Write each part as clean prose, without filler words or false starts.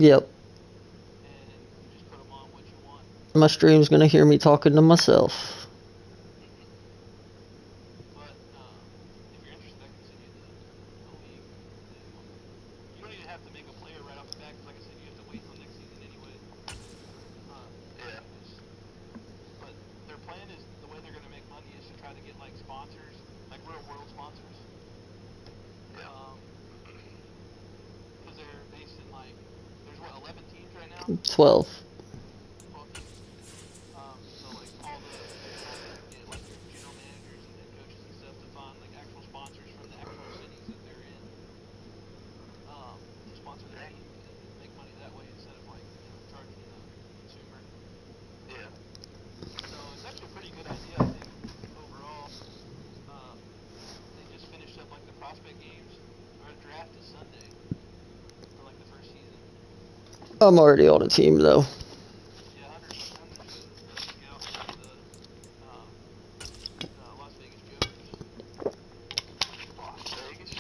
Yep. And you just put them on what you want. My stream's gonna hear me talking to myself. But if you're interested, I can send you the league. You don't even have to make a player right off the bat, because like I said, you have to wait until next season anyway. Yeah. But their plan is, the way they're going to make money is to try to get like sponsors, like real world sponsors. Yeah. Because they're based in like, there's what, 11 teams right now? 12. 12 teams. So like all the, they're gonna have to get like their general managers and head coaches and stuff to find like actual sponsors from the actual cities that they're in. To sponsor their team and make money that way instead of like, charging the consumer. Yeah. So it's actually a pretty good idea, I think, overall. They just finished up like the prospect games. Our draft is Sunday for like the first season. I'm already on a team though. Yeah, Hunter's the scout for the Las Vegas Jokers. Las Vegas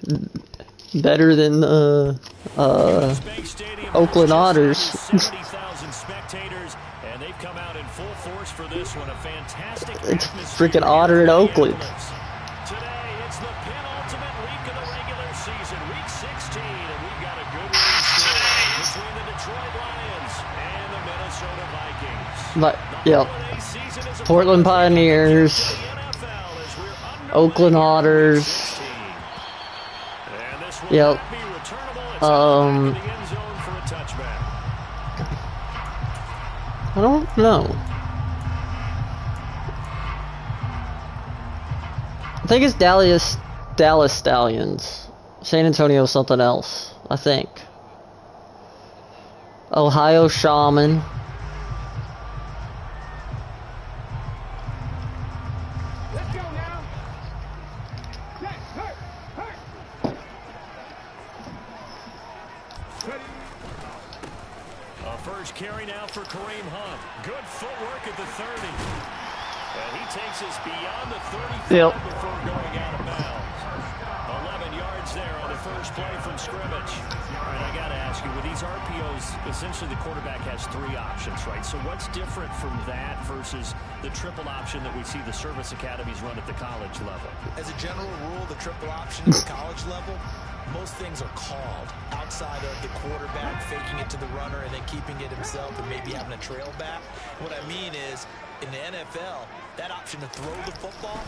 Jokers. Better than Oakland Otters. 70,000 spectators, and they've come out in full force for this one. A fantastic It's freaking Otter in Oakland. Today, it's the penultimate week of the regular season, week 16, and we've got a good one between the Detroit Lions and the Minnesota Vikings. But yeah, Portland Pioneers, Oakland Otters. Yep. I don't know. I think it's Dallas Stallions. San Antonio something else, I think. Ohio Shaman. First carry now for Kareem Hunt. Good footwork at the 30. And he takes us beyond the 35 before going out of bounds. 11 yards there on the first play from scrimmage. All right, I got to ask you, with these RPOs, essentially the quarterback has 3 options, right? So what's different from that versus the triple option that we see the service academies run at the college level? As a general rule, the triple option at the college level, most things are called outside of the quarterback faking it to the runner and then keeping it himself and maybe having a trail back. What I mean is, in the NFL, that option to throw the football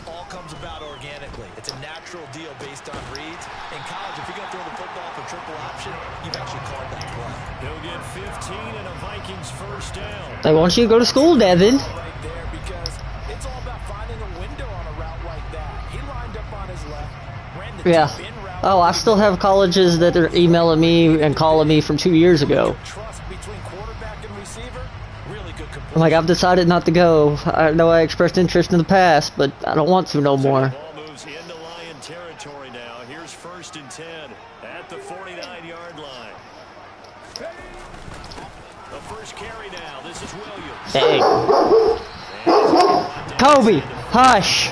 all comes about organically. It's a natural deal based on reads. In college, if you're going to throw the football for triple option, you've actually called that play. He'll get 15 and a Vikings first down. They want you to go to school, Devin. Right there, because it's all about finding a window on a route like that. He lined up on his left, ran the deep in route. Oh, I still have colleges that are emailing me and calling me from 2 years ago. Trust between quarterback and receiver, really good completion. I'm like, I've decided not to go. I know I expressed interest in the past, but I don't want to no more. Ball moves into Lion territory now. Here's 1st and 10 at the 49-yard line. The first carry now. This is Williams. Hey. Kobe, hush.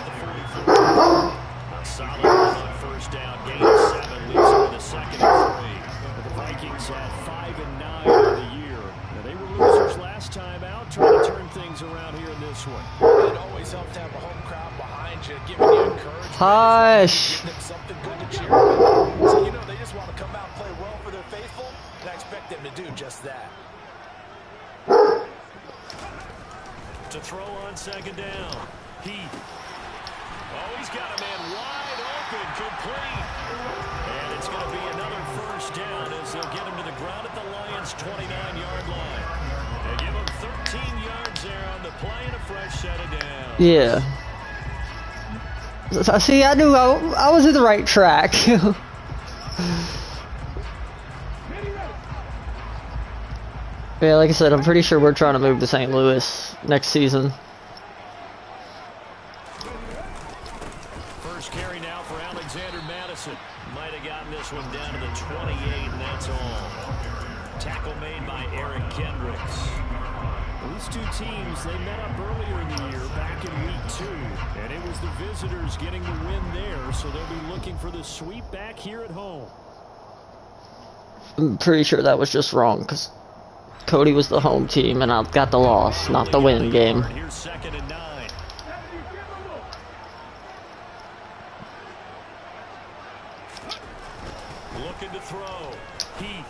Solid on first down. Gain of 7 leads to the 2nd and 3. The Vikings had 5 and 9 in the year. Now, they were losers last time out, trying to turn things around here in this one. It always helps to have a home crowd behind you, giving you encouragement. Hush. Giving them something good to cheer about. So, they just want to come out and play well for their faithful, and I expect them to do just that. To throw on 2nd down. He's got a man wide open, complete. And it's going to be another first down as they'll get him to the ground at the Lions' 29-yard line. They give him 13 yards there on the play and a fresh set of downs. Yeah. See, I knew I was in the right track. Yeah, like I said, I'm pretty sure we're trying to move to St. Louis next season. First carry now for Alexander Madison. Might have gotten this one down to the 28, and that's all. Tackle made by Eric Kendricks. These two teams, they met up earlier in the year, back in week 2. And it was the visitors getting the win there, so they'll be looking for the sweep back here at home. I'm pretty sure that was just wrong because Cody was the home team and I got the loss, not the win game. Here's 2nd and 9. Looking to throw. Heath.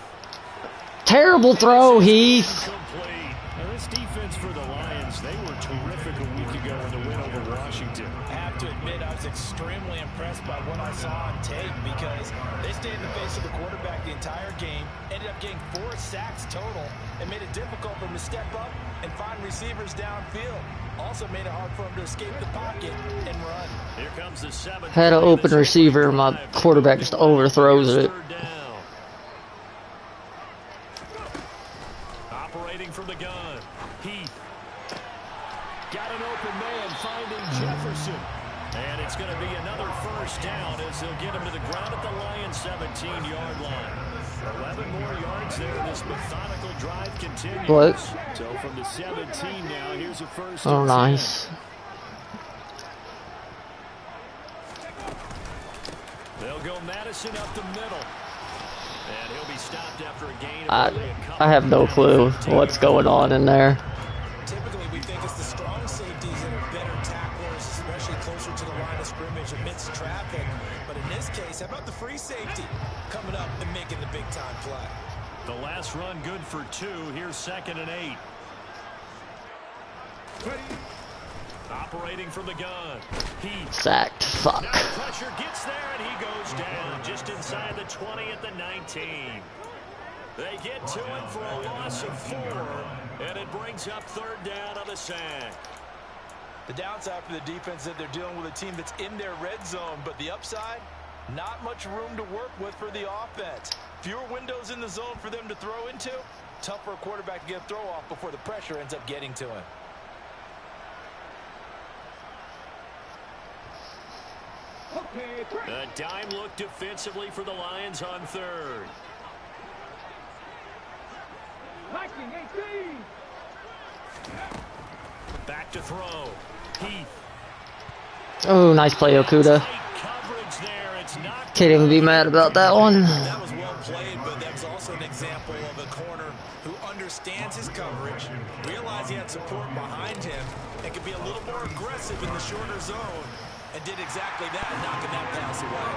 Terrible throw, Heath. Complete. Now this defense for the Lions, they were terrific a week ago in the win over Washington. I have to admit, I was extremely impressed by what I saw on tape because they stayed in the face of the quarterback the entire game, ended up getting 4 sacks total, and made it difficult for him to step up and find receivers downfield. Also made it hard for him to escape the pocket and run. Here comes the 7th. Had an open receiver, my quarterback just overthrows it. Operating from the gun. Heath. Got an open man finding Jefferson. And it's going to be another first down as they'll get him to the ground at the Lions' 17-yard line. 11 more yards there. This methodical drive continues. What? So from the 17 now, here's a first. Oh, nice. They'll go Madison up the middle. And he'll be stopped after a gain. I have no clue what's going on in there. Typically, we think it's the strong safeties that are better tacklers, especially closer to the line of scrimmage amidst traffic. But in this case, how about the free safety coming up and making the big-time play? The last run good for 2. Here's 2nd and 8. Operating from the gun. Heath. Sacked. Fuck. Now the pressure gets there and he goes down just inside the 20 at the 19. They get to him for a loss of 4, and it brings up 3rd down on the sack. The downside for the defense is that they're dealing with a team that's in their red zone, but the upside, not much room to work with for the offense. Fewer windows in the zone for them to throw into. Tough for a quarterback to get a throw off before the pressure ends up getting to him. A dime look defensively for the Lions on 3rd. Back to throw. Heath. Oh, nice play, Okuda. Coverage there. It's not Can't even be mad about that one. That was well played, but that was also an example of a corner who understands his coverage, realized he had support behind him, and could be a little more aggressive in the shorter zone, and did exactly that, knocking that pass away.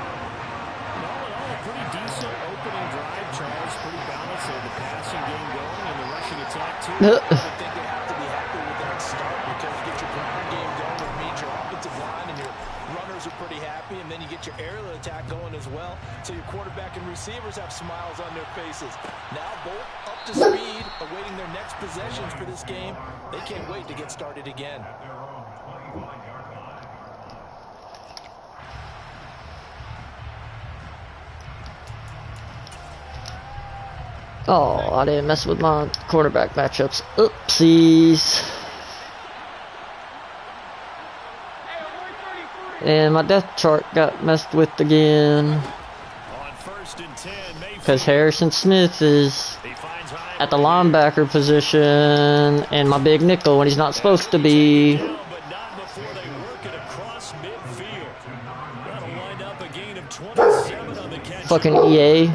All in all, a pretty decent opening drive, Charles. Pretty balanced. They had the passing game going and the rushing attack, too. I think they have to be happy with that start because you get your ground game going with meet your offensive line and your runners are pretty happy, and then you get your aerial attack going as well, so your quarterback and receivers have smiles on their faces. Now both up to speed, awaiting their next possessions for this game. They can't wait to get started again. Oh, I didn't mess with my quarterback matchups. Oopsies. And my depth chart got messed with again. Because Harrison Smith is at the linebacker position and my big nickel when he's not supposed to be. Fucking EA.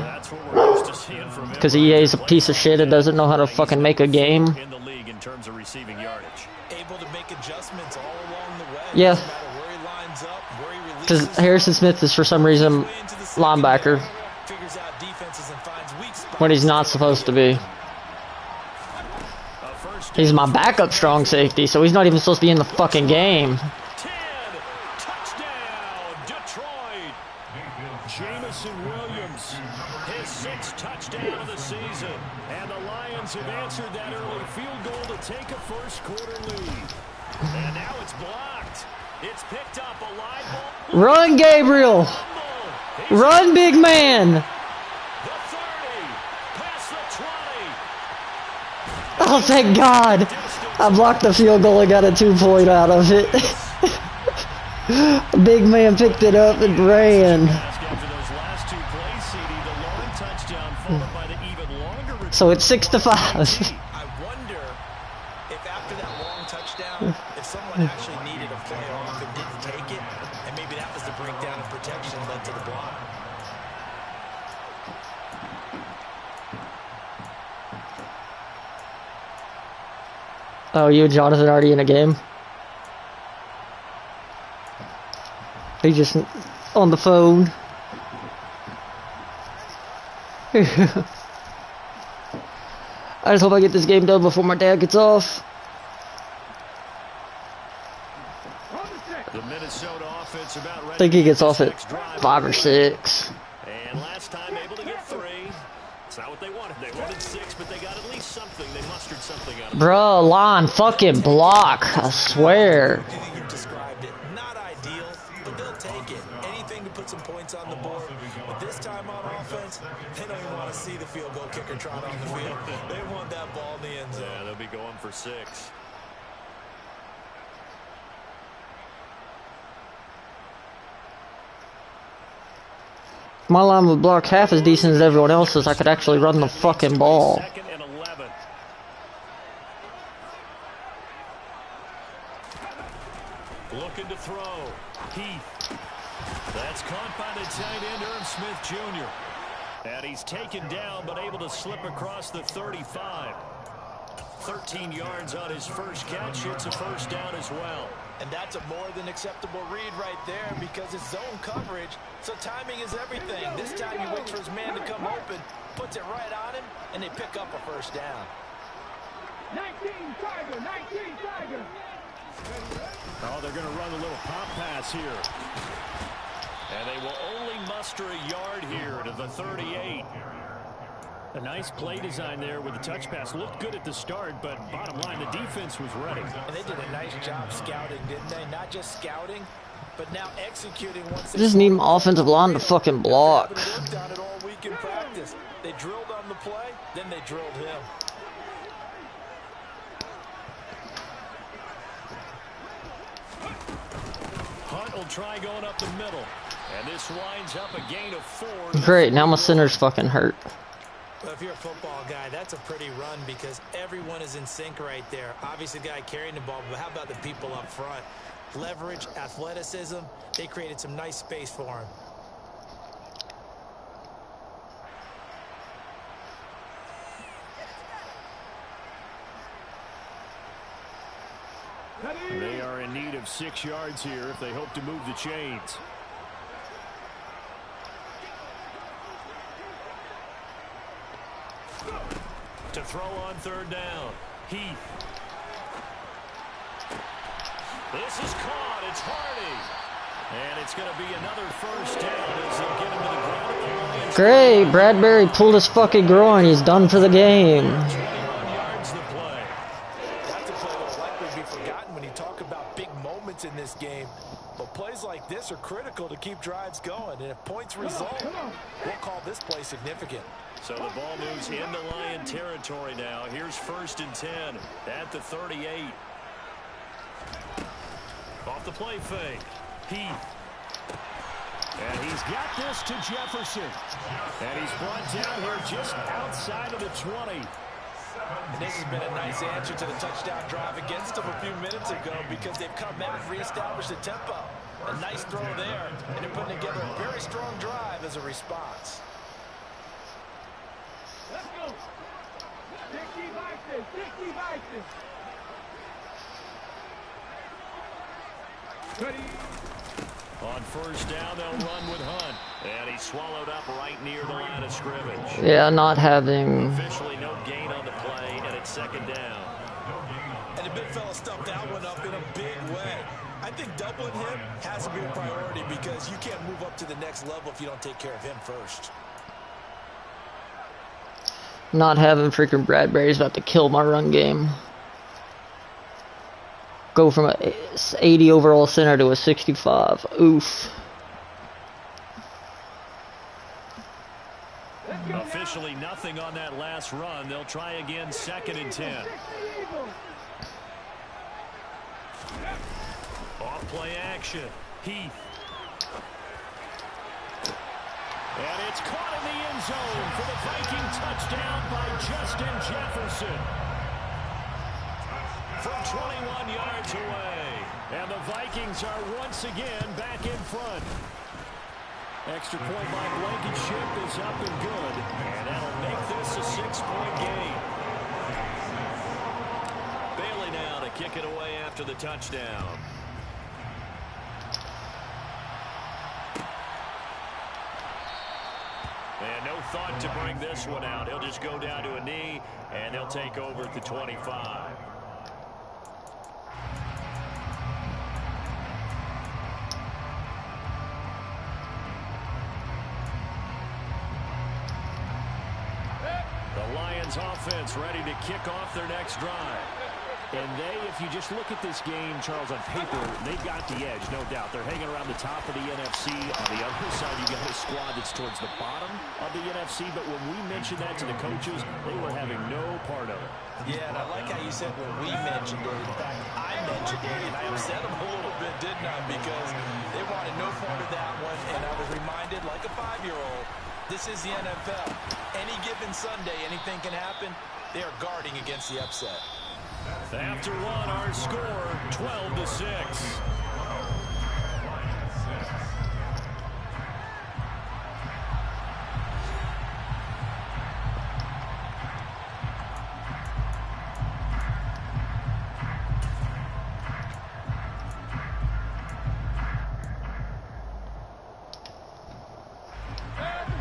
Because EA is a piece of shit and doesn't know how to fucking make a game. In the league in terms of receiving yardage. Able to make adjustments all along the way. Yeah. No matter where he lines up, where he releases. Because Harrison Smith is for some reason linebacker Figures out defenses and finds weak spots. when he's not supposed to be. He's my backup strong safety, so he's not even supposed to be in the fucking game. 10, touchdown, Detroit. Jamison Williams, his 6th touchdown of the season. And the Lions have answered that early field goal to take a first quarter lead. And now it's blocked. It's picked up a live ball. Run, Gabriel! Run, big man! The 30, past the 20. Oh, thank God! I blocked the field goal and got a 2-point out of it. Big man picked it up and ran. So it's 6-5. I wonder if after that long touchdown, if someone actually needed a play off and didn't take it, and maybe that was the breakdown of protection led to the block. Oh, you and Jonathan already in a game? He just on the phone. I just hope I get this game done before my dad gets off. The Minnesota offense about ready. I think he gets off at 5 or 6. And last time able to get 3. It's not what they wanted. They wanted 6, but they got at least something. They mustered something out of it. Bro, line fucking block. I swear. You described it. Not ideal, but they'll take it. Anything to put some points on the board. But this time on offense, they don't even want to see the field goal kicker trot on the field. They want that ball in the end zone. Yeah, they'll be going for 6. My line would block half as decent as everyone else's. I could actually run the fucking ball. Second and 11. Looking to throw. Heath. That's caught by the tight end, Irv Smith Jr. And he's taken down, but able to slip across the 35. 13 yards on his first catch. It's a first down as well. And that's a more than acceptable read right there because it's zone coverage, so timing is everything. This time he waits for his man to come open, puts it right on him, and they pick up a first down. 19 Tiger, 19 Tiger. Oh, they're going to run a little pop pass here. And they will only muster a yard here to the 38. A nice play design there with the touch pass. Looked good at the start, but bottom line, the defense was ready. And they did a nice job scouting, didn't they? Not just scouting, but now executing once they Just need my offensive line to fucking block. They worked on it all week in practice. They drilled on the play, then they drilled him. Hunt will try going up the middle. And this winds up a gain of 4. Great, now my center's fucking hurt. Well, if you're a football guy, that's a pretty run because everyone is in sync right there. Obviously, the guy carrying the ball, but how about the people up front? Leverage, athleticism, they created some nice space for him. They are in need of 6 yards here if they hope to move the chains. To throw on 3rd down. Heath. This is caught. It's Hardy. And it's going to be another first down as they get him to the ground at the line. Great, Bradbury pulled his fucking groin. He's done for the game. 21 yards the play. That's a play that will likely be forgotten when you talk about big moments in this game. But plays like this are critical to keep drives going. And if points result, we'll call this play significant. So the ball moves into Lion territory now. Here's 1st and 10 at the 38. Off the play fake. Heath. And he's got this to Jefferson. And he's brought down here just outside of the 20. And this has been a nice answer to the touchdown drive against them a few minutes ago because they've come back and reestablished the tempo. A nice throw there, and they're putting together a very strong drive as a response. Let's go. 60 Vikings, 60 Vikings. Ready. On 1st down, they'll run with Hunt. And he's swallowed up right near the line of scrimmage. Yeah, not having... Officially no gain on the play, and it's 2nd down. And the big fella stuffed that one up in a big way. I think doubling him has to be a priority because you can't move up to the next level if you don't take care of him first. Not having freaking Bradbury's about to kill my run game. Go from a 80 overall center to a 65. Oof. Officially nothing on that last run. They'll try again 2nd and 10. Off play action. Heath. And it's caught in the end zone for the Viking touchdown by Justin Jefferson. From 21 yards away. And the Vikings are once again back in front. Extra point by Blankenship is up and good. And that'll make this a 6-point game. Bailey now kick it away after the touchdown. And no thought to bring this one out. He'll just go down to a knee, and they'll take over at the 25. The Lions offense ready to kick off their next drive. And if you just look at this game, Charles, on paper, they've got the edge, no doubt. They're hanging around the top of the NFC. On the other side, you got a squad that's towards the bottom of the NFC. But when we mentioned that to the coaches, they were having no part of it. Yeah, and I like how you said when we mentioned it. In fact, I mentioned it, and I upset them a little bit, didn't I? Because they wanted no part of that one. And I was reminded, like a 5-year-old, this is the NFL. Any given Sunday, anything can happen. They are guarding against the upset. After one, our score, 12-6.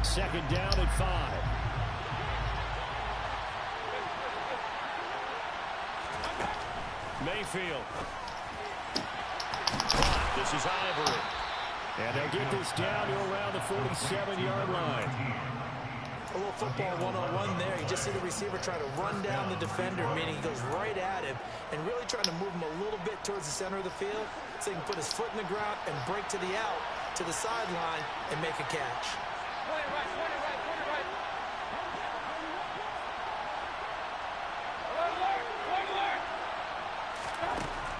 Second down at 5. Mayfield. This is Ivory. And they'll get this down to around the 47-yard line. A little football one-on-one there. You just see the receiver try to run down the defender, meaning he goes right at him and really trying to move him a little bit towards the center of the field so he can put his foot in the ground and break to the out, to the sideline, and make a catch. Point it right, point it right, point it right.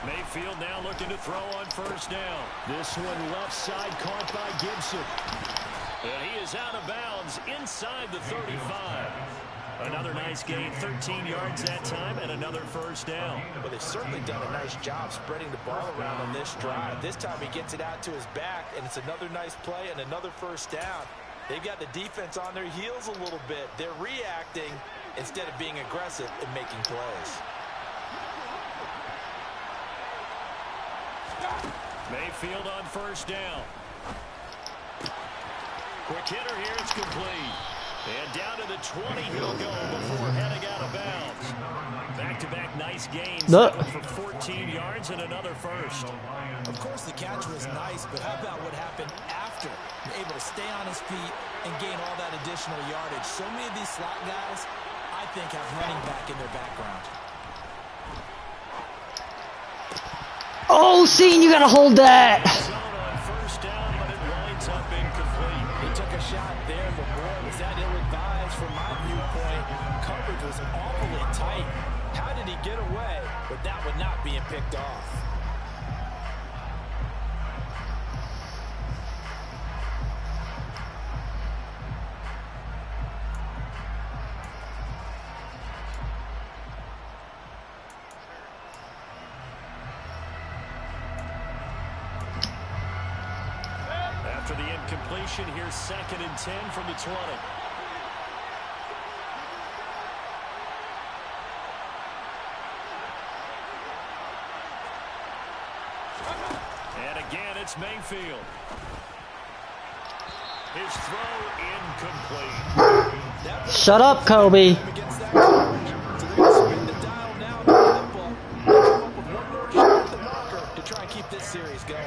Mayfield now looking to throw on first down. This one left side caught by Gibson. And he is out of bounds inside the 35. Another nice gain, 13 yards that time, and another first down. Well, they've certainly done a nice job spreading the ball around on this drive. This time he gets it out to his back, and it's another nice play and another first down. They've got the defense on their heels a little bit. They're reacting instead of being aggressive and making plays. Mayfield on first down. Quick hitter here, it's complete. And down to the 20 he'll go before heading out of bounds. Back-to-back nice gains for 14 yards and another first. Of course, the catch was nice, but how about what happened after? Able to stay on his feet and gain all that additional yardage. So many of these slot guys, I think, have running back in their background. Oh, Sean, you gotta hold that. On first down, but it winds up incomplete. He took a shot there, but boy, was that ill-advised from my viewpoint. Coverage was awfully tight. How did he get away with that one not being picked off? After the incompletion, here's 2nd and 10 from the 20. And again, it's Mayfield. His throw incomplete. Shut up, Kobe. To try and keep this series going.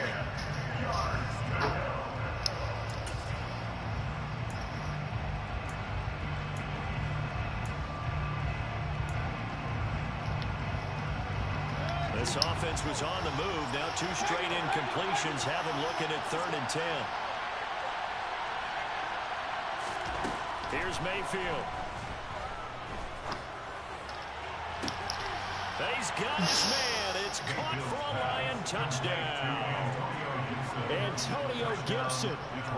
This offense was on the move. Now 2 straight incompletions have him looking at 3rd and 10. Here's Mayfield. He's got his man. It's caught for a Lion touchdown. Antonio Gibson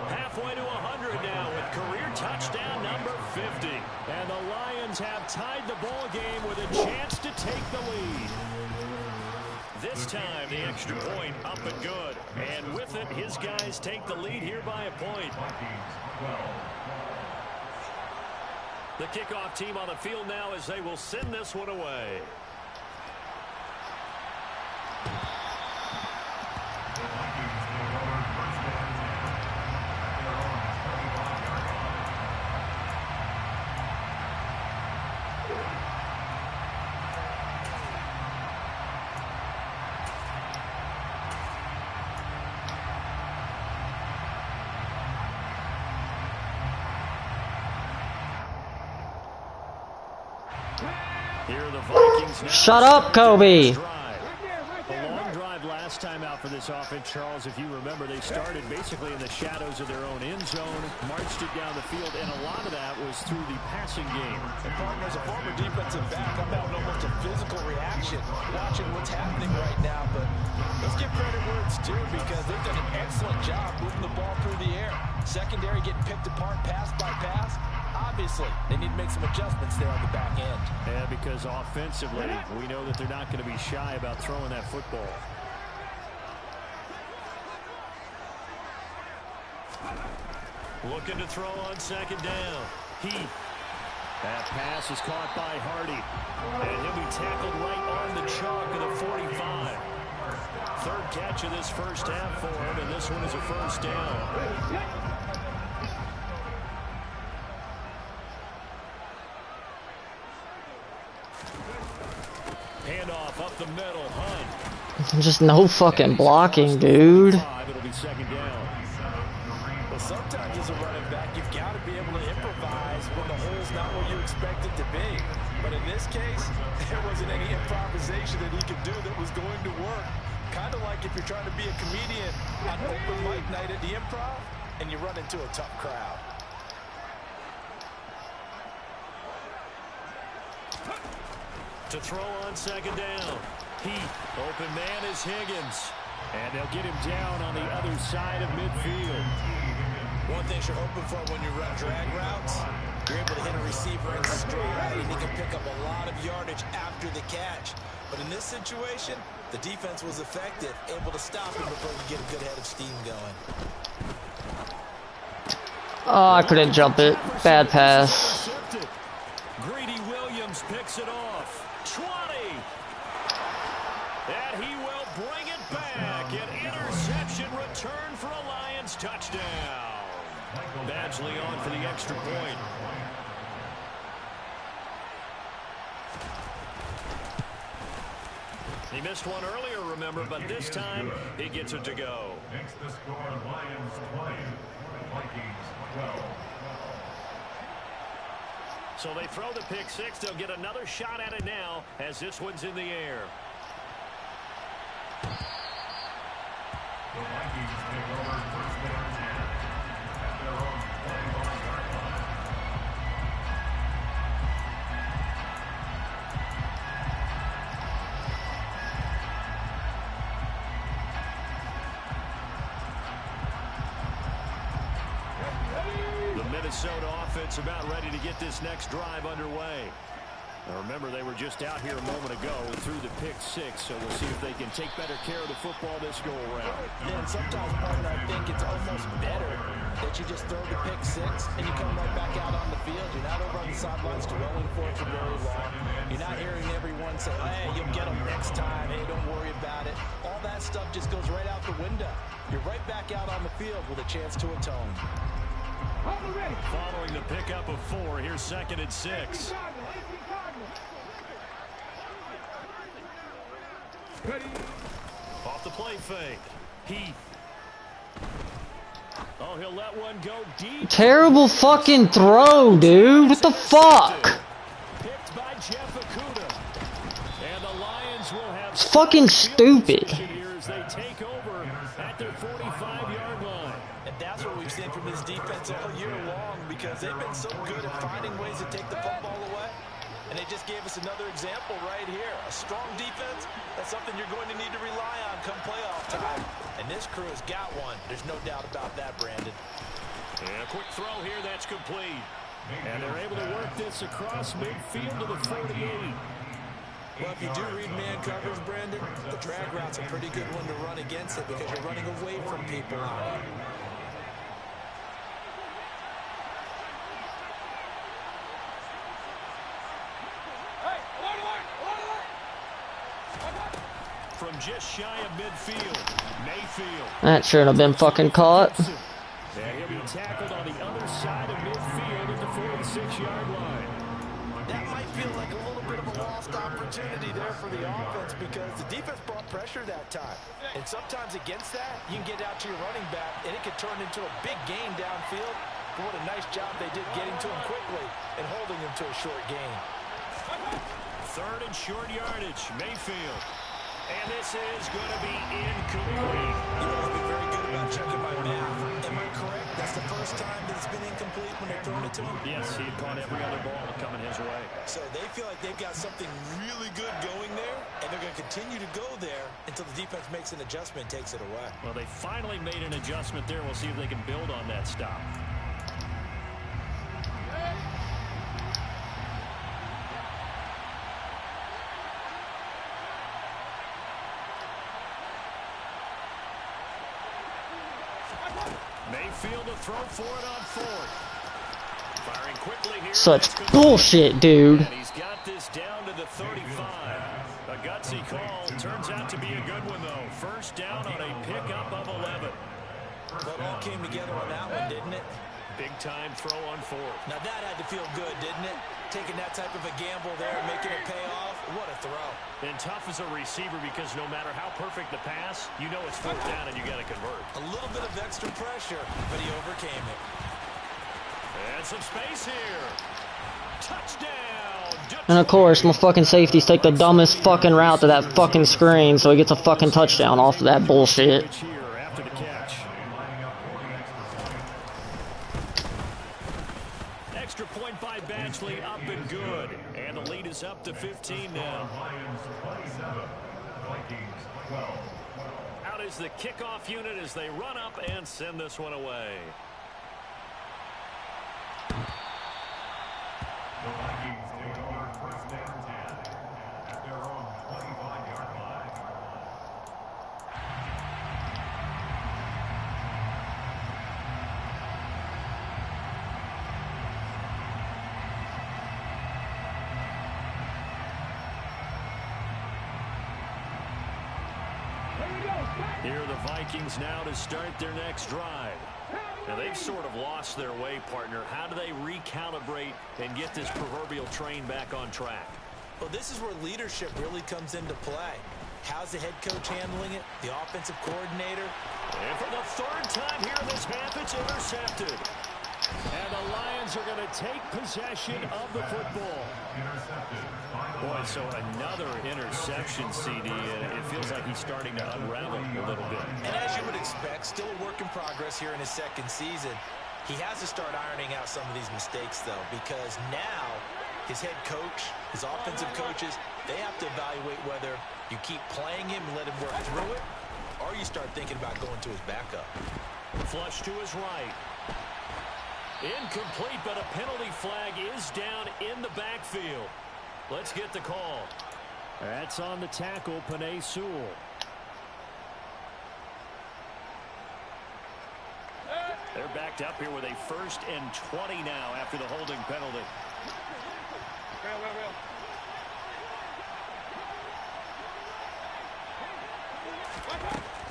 Halfway to 100 now with career touchdown number 50. and the Lions have tied the ball game with a chance to take the lead. This time the extra point up and good. And with it, his guys take the lead here by a point. The kickoff team on the field now as they will send this one away. Here are the Vikings now. Shut up, Kobe. The long drive last time out for this offense, Charles, if you remember, they started basically in the shadows of their own end zone, marched it down the field, and a lot of that was through the passing game. And partners, a former defensive back, I'm having almost a physical reaction watching what's happening right now, but let's give credit where it's due because they've done an excellent job moving the ball through the air. Secondary getting picked apart pass by pass. Obviously, they need to make some adjustments there on the back end. Yeah, because offensively, we know that they're not going to be shy about throwing that football. Looking to throw on second down. That pass is caught by Hardy. And he'll be tackled right on the chalk of the 45. Third catch of this first half for him, and this one is a first down. Handoff up the middle, Hunt. Just no fucking blocking, dude. It'll be second down. Well, sometimes as a running back, you've got to be able to improvise when the hole's not where you expect it to be. But in this case, there wasn't any improvisation that he could do that was going to work. Kind of like if you're trying to be a comedian on open mic night at the Improv and you run into a tough crowd. To throw on second down. Open man is Higgins. And they'll get him down on the other side of midfield. One thing you're hoping for when you run drag routes, you're able to hit a receiver in stride and he can pick up a lot of yardage after the catch. But in this situation, the defense was effective, able to stop him before you get a good head of steam going. Oh, I couldn't jump it. Bad pass. Greedy Williams picks it off. 20. And he will bring it back. An interception return for a Lions touchdown. Badgley on for the extra point. He missed one earlier, remember, but this time he gets it to go. Makes the score Lions 20, Vikings 12. So they throw the pick six. They'll get another shot at it now as this one's in the air. The Vikings take over first down 10 at their own 21-yard line. The Minnesota offense about ready to get this next drive underway. Now remember, they were just out here a moment ago through the pick six, so we'll see if they can take better care of the football this go-around. Yeah, and sometimes, partner, I think it's almost better that you just throw the pick six and you come right back out on the field. You're not over on the sidelines dwelling for it for very long. You're not hearing everyone say, hey, you'll get them next time. Hey, don't worry about it. All that stuff just goes right out the window. You're right back out on the field with a chance to atone. Following the pickup of 4, here's 2nd and 6. Off the play fake. Oh, he'll let one go deep. Terrible fucking throw, dude. What the fuck? Picked by Jeff Okudah. And the Lions will have It's fucking stupid. here as they take over at their 45-yard line. And that's what we've seen from this defense all year long because they've been so good at finding ways to take the football away. And they just gave us another example right here. A strong defense, that's something you're going to need to rely on come playoff time. And this crew has got one. There's no doubt about that, Brandon. And a quick throw here, that's complete. And they're able to work this across midfield to the 48. Well, if you do read man coverage, Brandon, the drag route's a pretty good one to run against it because you're running away from people on it. From just shy of midfield, Mayfield. That shouldn't have been fucking caught. And he'll be tackled on the other side of midfield at the 46-yard line. That might feel like a little bit of a lost opportunity there for the offense because the defense brought pressure that time. And sometimes against that, you can get out to your running back, and it could turn into a big gain downfield. But what a nice job they did getting to him quickly and holding him to a short gain. Third and short yardage. Mayfield. And this is going to be incomplete. You know, I've been very good about checking my math. Am I correct? That's the first time that it's been incomplete when they're throwing it to him? Yes, he had caught every other ball coming his way. So they feel like they've got something really good going there, and they're going to continue to go there until the defense makes an adjustment and takes it away. Well, they finally made an adjustment there. We'll see if they can build on that stop. Mayfield to throw for it on fourth. Firing quickly here. Such bullshit, dude. And he's got this down to the 35. A gutsy call. Turns out to be a good one, though. First down on a pickup of 11. Well, it all came together on that one, didn't it? Big-time throw on fourth. Now that had to feel good, didn't it? Taking that type of a gamble there, making it pay off. What a throw. And tough as a receiver because no matter how perfect the pass, you know it's fourth down and you got to convert. A little bit of extra pressure, but he overcame it. And some space here. Touchdown. And of course, my fucking safeties take the dumbest fucking route to that fucking screen, so he gets a fucking touchdown off of that bullshit. Here after the catch. Extra point by Batchley, up and good. And the lead is up to 15 now. Out is the kickoff unit as they run up and send this one away. The Vikings take over first down 10 at their own 25-yard line. Here are the Vikings now to start their next drive. Now, they've sort of lost their way, partner. How do they recalibrate and get this proverbial train back on track? Well, this is where leadership really comes into play. How's the head coach handling it? The offensive coordinator? And for the third time here in this half, it's intercepted. And the Lions are going to take possession of the football. Boy, so another interception, CD. It feels like he's starting to unravel a little bit. And as you would expect, still a work in progress here in his second season. He has to start ironing out some of these mistakes, though, because now his head coach, his offensive coaches, they have to evaluate whether you keep playing him and let him work through it, or you start thinking about going to his backup. Flush to his right. Incomplete, but a penalty flag is down in the backfield. Let's get the call. That's on the tackle, Penei Sewell. They're backed up here with a 1st and 20 now after the holding penalty.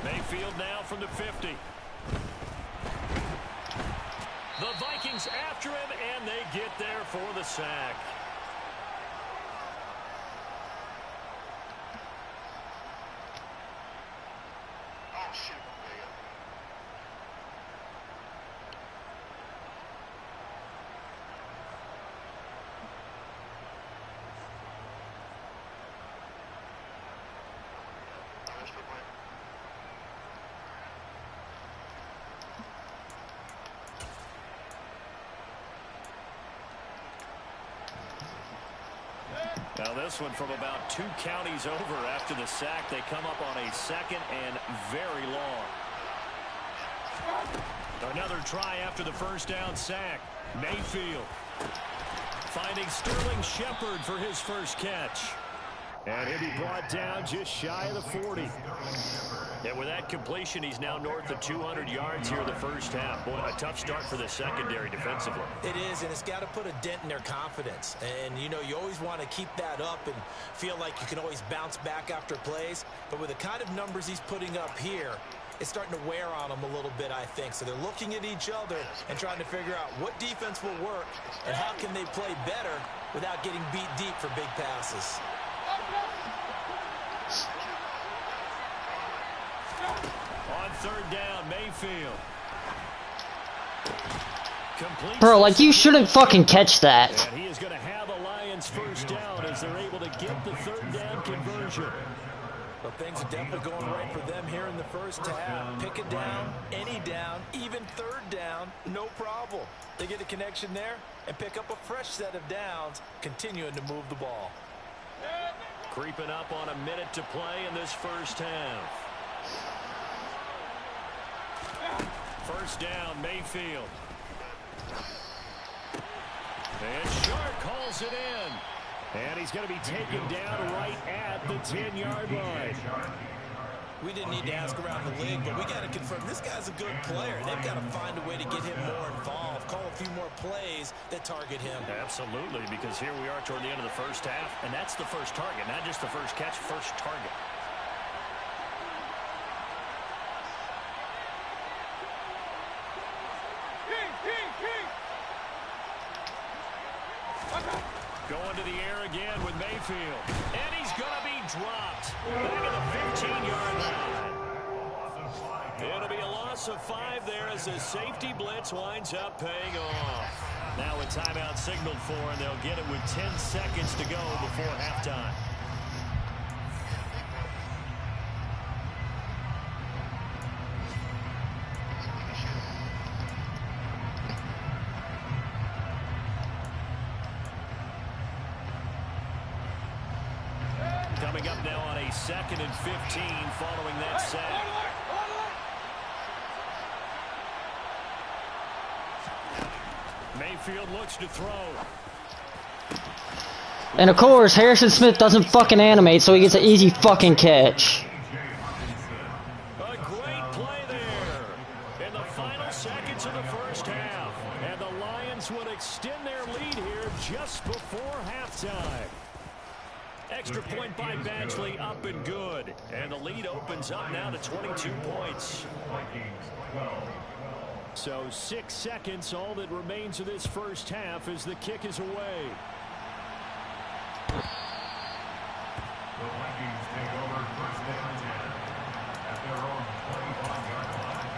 Mayfield now from the 50. The Vikings after him, and they get there for the sack. Oh, shoot. Now this one from about 2 counties over after the sack. They come up on a 2nd and very long. Another try after the first down sack. Mayfield finding Sterling Shepard for his first catch. And he'll be brought down just shy of the 40. And with that completion, he's now north of 200 yards here in the first half. Boy, a tough start for the secondary defensively. It is, and it's got to put a dent in their confidence. And, you know, you always want to keep that up and feel like you can always bounce back after plays. But with the kind of numbers he's putting up here, it's starting to wear on them a little bit, I think. So they're looking at each other and trying to figure out what defense will work and how can they play better without getting beat deep for big passes. On 3rd down, Mayfield. Complete. Bro, like, you shouldn't fucking catch that. And he is going to have a Lions first down as they're get the third down conversion. Well, things are definitely going right for them here in the first half. Pick a down, any down, even third down, no problem. They get a connection there and pick up a fresh set of downs, continuing to move the ball. Creeping up on a minute to play in this first half. First down, Mayfield. And Shark calls it in. And he's going to be taken down right at the 10-yard line. We didn't need to ask around the league, but we got to confirm this guy's a good player. They've got to find a way to get him more involved, call a few more plays that target him. Absolutely, because here we are toward the end of the first half, and that's the first target, not just the first catch, first target. Going to the air again with Mayfield. And he's going to be dropped. Back at the 15-yard line. It'll be a loss of 5 there as the safety blitz winds up paying off. Now a timeout signaled for, and they'll get it with 10 seconds to go before halftime. Coming up now on a 2nd and 15 following that sack. Mayfield looks to throw. And of course, Harrison Smith doesn't fucking animate, so he gets an easy fucking catch. A great play there in the final seconds of the first half. And the Lions would extend their lead here just before halftime. Extra point by Badgley, up and good. And the lead opens up now to 22 points. So 6 seconds, all that remains of this first half as the kick is away. The Vikings take over first down and 10 at their own 25-yard line.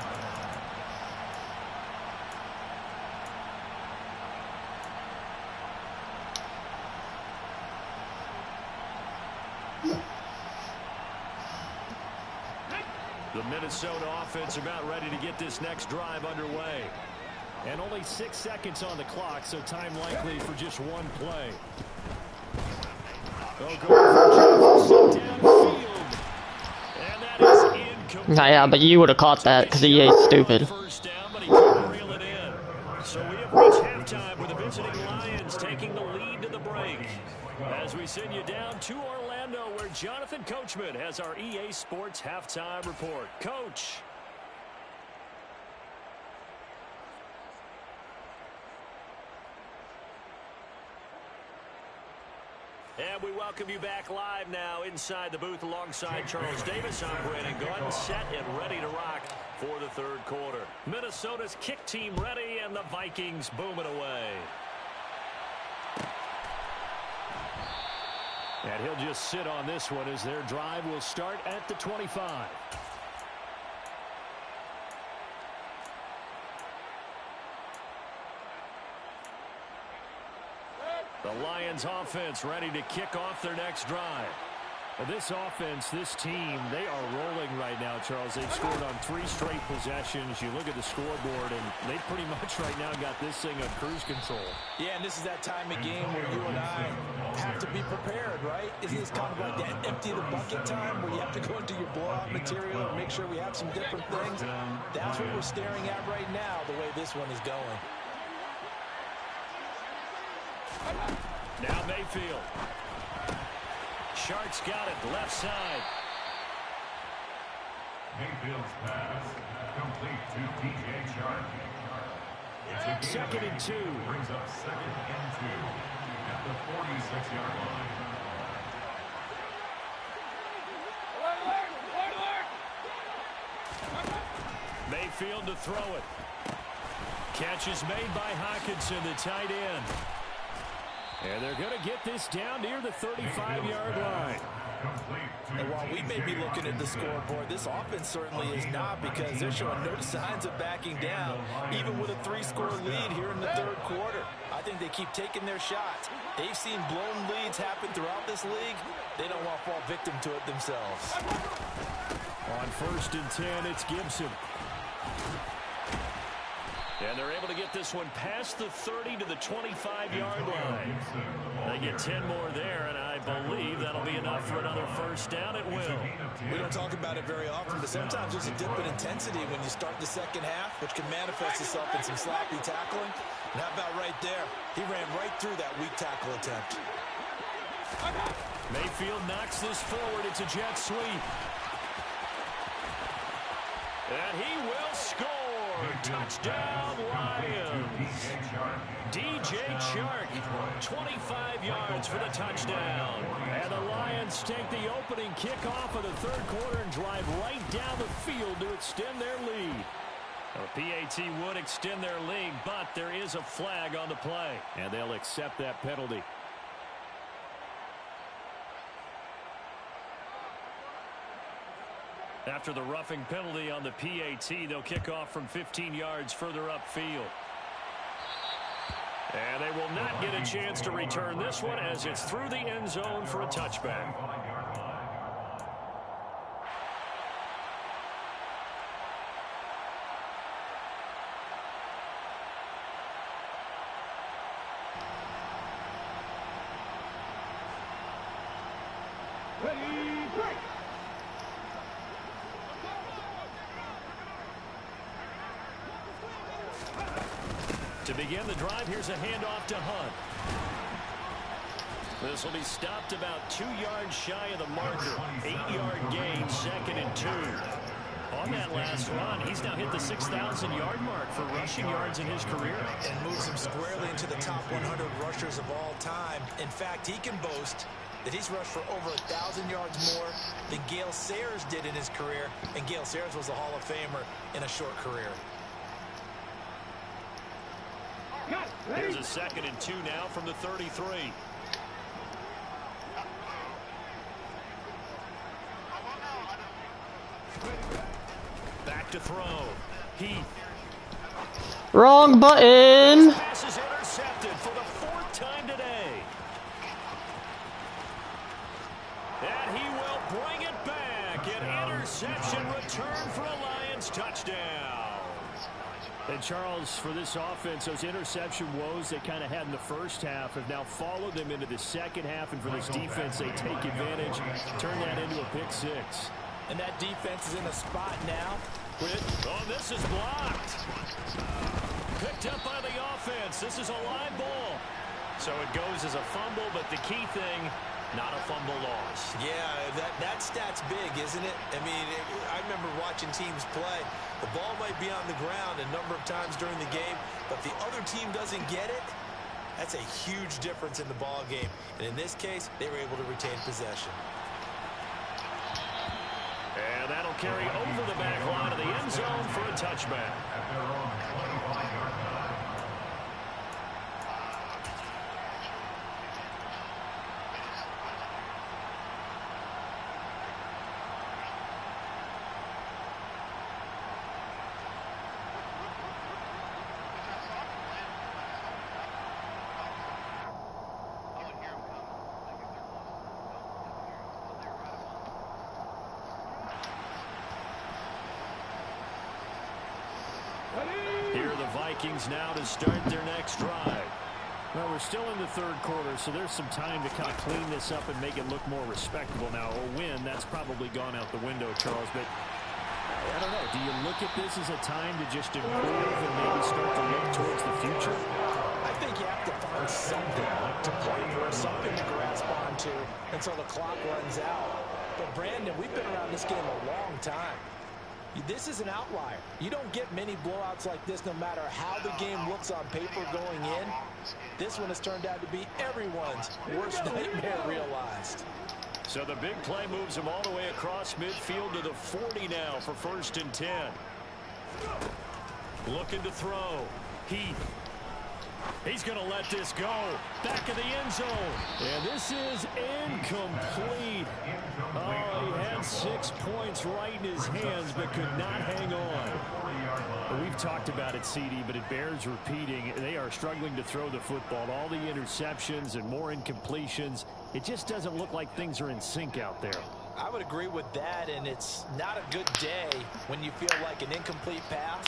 The Minnesota offense about ready to get this next drive underway. And only 6 seconds on the clock, so time likely for just one play. And that is incomplete. Yeah, but you would have caught that because he ain't stupid. First down, but he couldn't reel it in. So we have reached halftime with the visiting Lions taking the lead to the break. As we send you down to Orlando, where Jonathan Coachman has our EA Sports halftime report. Coach. And we welcome you back live now inside the booth alongside Charles Davis. I'm Brandon Gordon, set and ready to rock for the third quarter. Minnesota's kick team ready, and the Vikings booming away. And he'll just sit on this one as their drive will start at the 25. The Lions offense ready to kick off their next drive. This offense, this team, they are rolling right now, Charles. They've scored on 3 straight possessions. You look at the scoreboard, and they pretty much right now got this thing on cruise control. Yeah, and this is that time of game where you and I have to be prepared, right? Isn't this kind of like that empty the bucket time where you have to go into your blowout material and make sure we have some different things? That's what we're staring at right now, the way this one is going. Now Mayfield. Shark's got it, left side. Mayfield's pass complete to DJ Shark. It's a 2nd and 2. Brings up 2nd and 2 at the 46-yard line. Mayfield to throw it. Catch is made by Hockenson, the tight end. And they're going to get this down near the 35-yard line. And while we may be looking at the scoreboard, this offense certainly is not, because they're showing no signs of backing down, even with a 3-score lead here in the third quarter. I think they they keep taking their shots. They've seen blown leads happen throughout this league. They don't want to fall victim to it themselves. On 1st and 10, it's Gibson. And they're able to get this one past the 30 to the 25-yard line. They get 10 more there, and I believe that'll be enough for another first down. It will. We don't talk about it very often, but sometimes there's a dip in intensity when you start the second half, which can manifest itself in some sloppy tackling. And how about right there? He ran right through that weak tackle attempt. Mayfield knocks this forward. It's a jet sweep. And he will score. Touchdown, Lions. DJ Chark, 25 yards for the touchdown. And the Lions take the opening kickoff of the third quarter and drive right down the field to extend their lead. The PAT would extend their lead, but there is a flag on the play, and they'll accept that penalty. After the roughing penalty on the PAT, they'll kick off from 15 yards further upfield. And they will not get a chance to return this one as it's through the end zone for a touchback. To begin the drive, here's a handoff to Hunt. This will be stopped about 2 yards shy of the marker. 8-yard gain, 2nd and 2. On that last run, he's now hit the 6,000-yard mark for rushing yards in his career. And moves him squarely into the top 100 rushers of all time. In fact, he can boast that he's rushed for over 1,000 yards more than Gale Sayers did in his career. And Gale Sayers was a Hall of Famer in a short career. Here's a 2nd and 2 now from the 33. Back to throw. Heath. Wrong button. Pass is intercepted for the 4th time today. And he will bring it back. An interception return for a Lions touchdown. And Charles, for this offense, those interception woes they kind of had in the first half have now followed them into the second half. And for this defense, they take advantage, turn that into a pick 6. And that defense is in a spot now. Oh, this is blocked. Picked up by the offense. This is a live ball. So it goes as a fumble, but the key thing, not a fumble loss. Yeah, that stat's big, isn't it? I mean, I remember watching teams play. The ball might be on the ground a number of times during the game, but if the other team doesn't get it, that's a huge difference in the ball game. And in this case, they were able to retain possession. And that'll carry over the back line of the end zone for a touchback. Here are the Vikings now to start their next drive. Well, we're still in the third quarter, so there's some time to kind of clean this up and make it look more respectable. Now, a win, that's probably gone out the window, Charles, but I don't know. Do you look at this as a time to just improve and maybe start to look towards the future? I think you have to find something to play for, something to grasp onto until the clock runs out. But, Brandon, we've been around this game a long time. This is an outlier. You don't get many blowouts like this no matter how the game looks on paper going in. This one has turned out to be everyone's worst nightmare realized. So the big play moves him all the way across midfield to the 40 now for 1st and 10. Looking to throw. He's going to let this go. Back of the end zone. And this is incomplete. Oh, he had 6 points right in his hands, but could not hang on. We've talked about it, CD, but it bears repeating. They are struggling to throw the football. All the interceptions and more incompletions. It just doesn't look like things are in sync out there. I would agree with that, and it's not a good day when you feel like an incomplete pass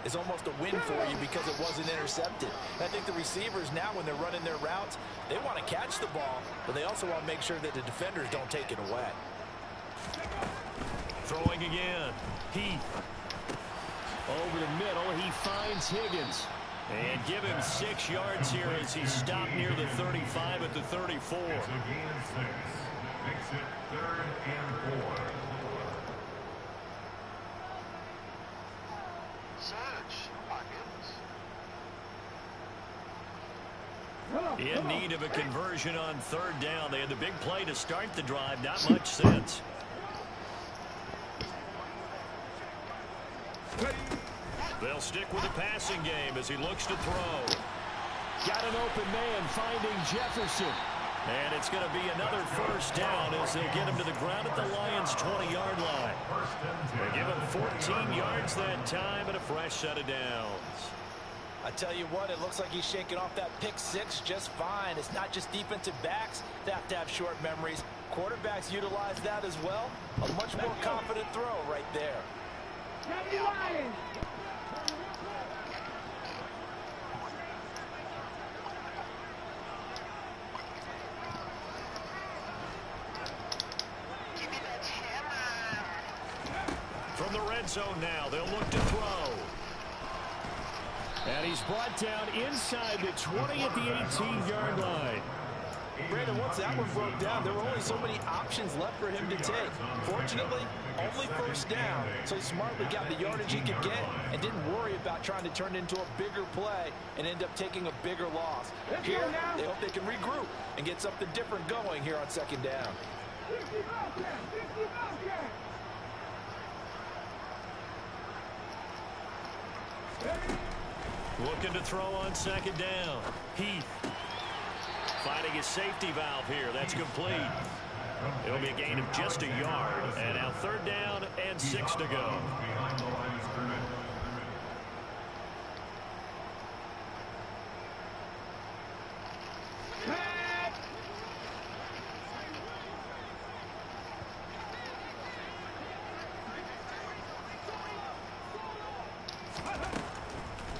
is almost a win for you because it wasn't intercepted. And I think the receivers now, when they're running their routes, they want to catch the ball, but they also want to make sure that the defenders don't take it away. Throwing again. Heath. Over the middle, he finds Higgins. And give him 6 yards here as he stopped near the 35 at the 34. It's a gain of 6. Makes it 3rd and 4. In need of a conversion on 3rd down. They had the big play to start the drive. Not much since. They'll stick with the passing game as he looks to throw. Got an open man finding Jefferson. And it's going to be another 1st down as they get him to the ground at the Lions' 20-yard line. They give him 14 yards that time and a fresh set of downs. I tell you what, it looks like he's shaking off that pick 6 just fine. It's not just defensive backs that have to have short memories. Quarterbacks utilize that as well. A much more confident throw right there. From the red zone now, they'll look to throw. And he's brought down inside the 20 at the 18-yard line. Brandon, once that one broke down, there were only so many options left for him to take. Fortunately, only 1st down, so he smartly got the yardage he could get and didn't worry about trying to turn it into a bigger play and end up taking a bigger loss. Here, they hope they can regroup and get something different going here on 2nd down. Looking to throw on 2nd down. Heath finding his safety valve here. That's complete. It'll be a gain of just a yard. And now 3rd down and 6 to go. Behind the line of scrimmage.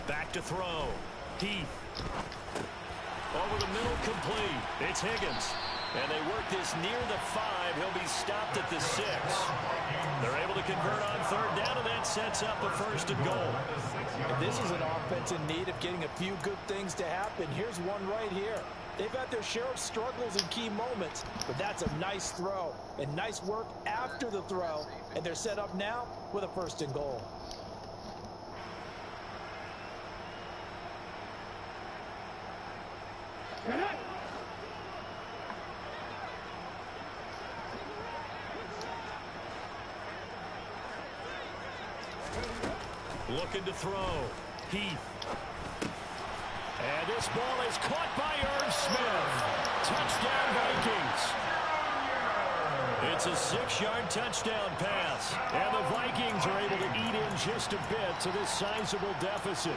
Back to throw. Heath. Over the middle, complete. It's Higgins. And they work this near the 5. He'll be stopped at the 6. They're able to convert on 3rd down, and that sets up a 1st and goal. And this is an offense in need of getting a few good things to happen. Here's one right here. They've had their share of struggles in key moments, but that's a nice throw and nice work after the throw. And they're set up now with a 1st and goal. Looking to throw. Heath. And this ball is caught by Irv Smith. Touchdown, Vikings. It's a 6-yard touchdown pass. And the Vikings are able to eat in just a bit to this sizable deficit.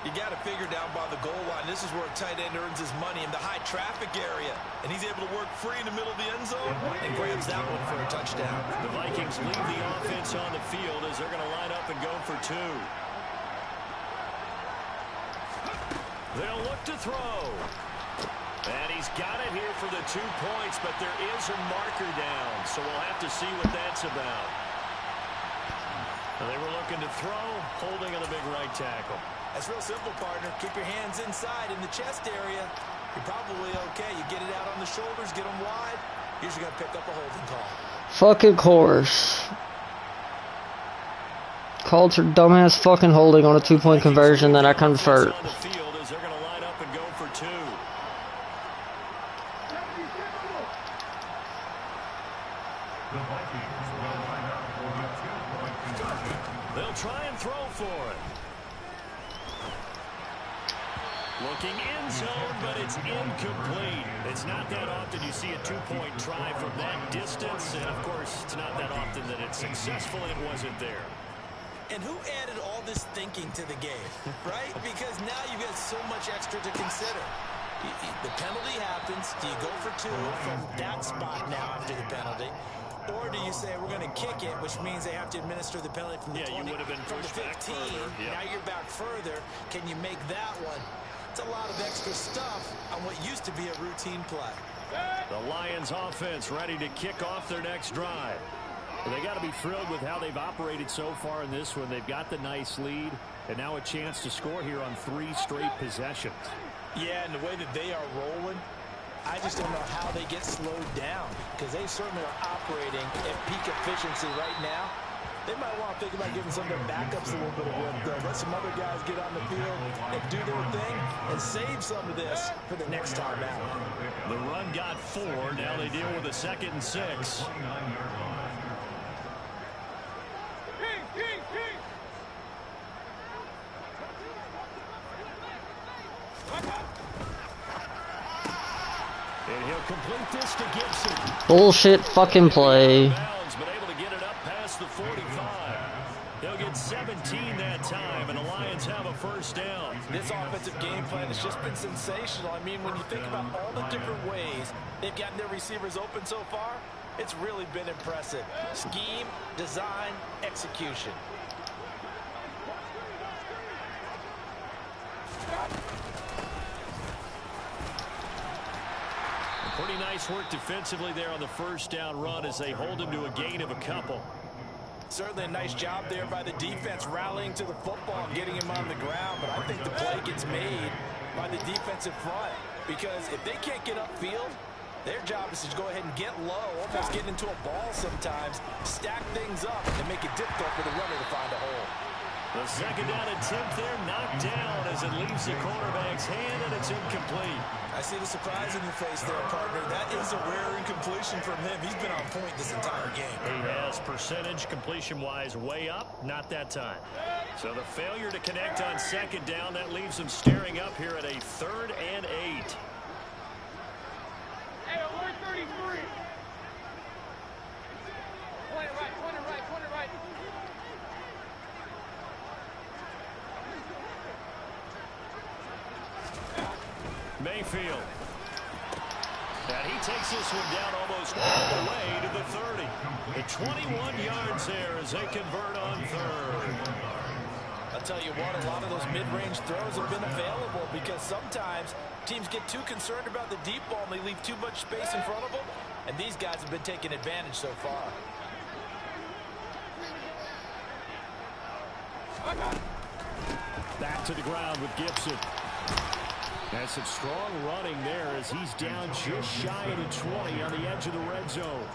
You got to figure down by the goal line. This is where a tight end earns his money in the high traffic area. And he's able to work free in the middle of the end zone and grabs that one for a touchdown. The Vikings leave the offense on the field as they're going to line up and go for 2. They'll look to throw. And he's got it here for the 2 points, but there is a marker down. So we'll have to see what that's about. They were looking to throw, holding on the big right tackle. That's real simple, partner. Keep your hands inside in the chest area. You're probably okay. You get it out on the shoulders, get them wide. You're usually going to pick up a holding call. Fucking course. Called for dumbass fucking holding on a 2-point conversion that I convert. On the field as they're going to line up and go for 2. The Vikings will line up for the 2-point conversion. They'll try and throw for it. Looking in zone, but it's incomplete. It's not that often you see a 2-point try from that distance, and of course, it's not that often that it's successful, and it wasn't there. And who added all this thinking to the game, right? Because now you've got so much extra to consider. The penalty happens. Do you go for 2 from that spot now after the penalty? Or do you say we're going to kick it, which means they have to administer the penalty from the 20, you would have been from the 15. Now you're back further. Can you make that one? It's a lot of extra stuff on what used to be a routine play. The Lions offense ready to kick off their next drive. Well, they got to be thrilled with how they've operated so far in this one. They've got the nice lead, and now a chance to score here on 3 straight possessions. Yeah, and the way that they are rolling, I just don't know how they get slowed down, because they certainly are operating at peak efficiency right now. They might want to think about giving some of their backups a little bit of work, though. Let some other guys get on the field and do their thing and save some of this for the next time out. The run got 4. Now they deal with a 2nd and 6. And he'll complete this to Gibson. Bullshit fucking play. But able to get it up past the 45. They'll get 17 that time, and the Lions have a first down. This offensive game plan has just been sensational. I mean, when you think about all the different ways they've gotten their receivers open so far, it's really been impressive. Scheme, design, execution. Pretty nice work defensively there on the first down run as they hold him to a gain of a couple. Certainly a nice job there by the defense rallying to the football and getting him on the ground, but I think the play gets made by the defensive front, because if they can't get upfield, their job is to go ahead and get low, almost get into a ball sometimes, stack things up, and make it difficult for the runner to find a hole. The 2nd down attempt there knocked down as it leaves the quarterback's hand, and it's incomplete. I see the surprise in your face there, partner. That is a rare incompletion from him. He's been on point this entire game. He has percentage completion-wise way up, not that time. So the failure to connect on 2nd down, that leaves him staring up here at a 3rd and 8. Hey, 133. Point it right, point it right, point it right. Mayfield. And he takes this one down almost all the way to the 30. The 21 yards there as they convert on 3rd. I'll tell you what, a lot of those mid-range throws have been available because sometimes teams get too concerned about the deep ball and they leave too much space in front of them, and these guys have been taking advantage so far. Back to the ground with Gibson. That's some strong running there as he's down just shy of the 20 on the edge of the red zone.